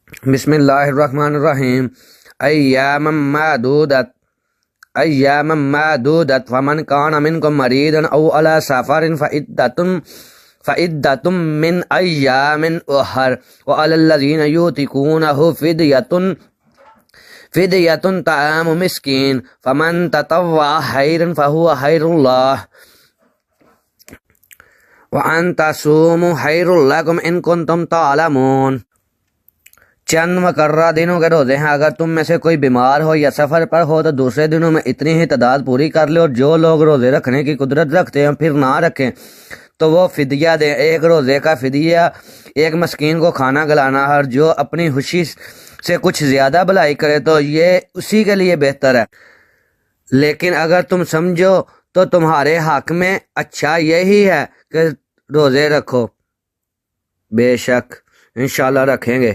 بسم اللہ الرحمن الرحیم ایاما معدودت فمن کان منکم مریضا او علی سفر فعدۃ من ایام اخر وعلی الذین یطیقونہ فدیۃ طعام مسکین فمن تطوع خیرا فہو خیر اللہ وان تصوموا خیر لکم ان کنتم تعلمون۔ چند مقررہ دنوں کے روزے ہیں، اگر تم میں سے کوئی بیمار ہو یا سفر پر ہو تو دوسرے دنوں میں اتنی ہی تعداد پوری کر لے، اور جو لوگ روزے رکھنے کی قدرت رکھتے ہیں پھر نہ رکھیں تو وہ فدیہ دیں۔ ایک روزے کا فدیہ ایک مسکین کو کھانا کھلانا، اور جو اپنی خوشی سے کچھ زیادہ بھلائی کرے تو یہ اسی کے لیے بہتر ہے، لیکن اگر تم سمجھو تو تمہارے حق میں اچھا یہی ہے کہ روزے رکھو۔ بے شک انشاءاللہ رکھیں گے۔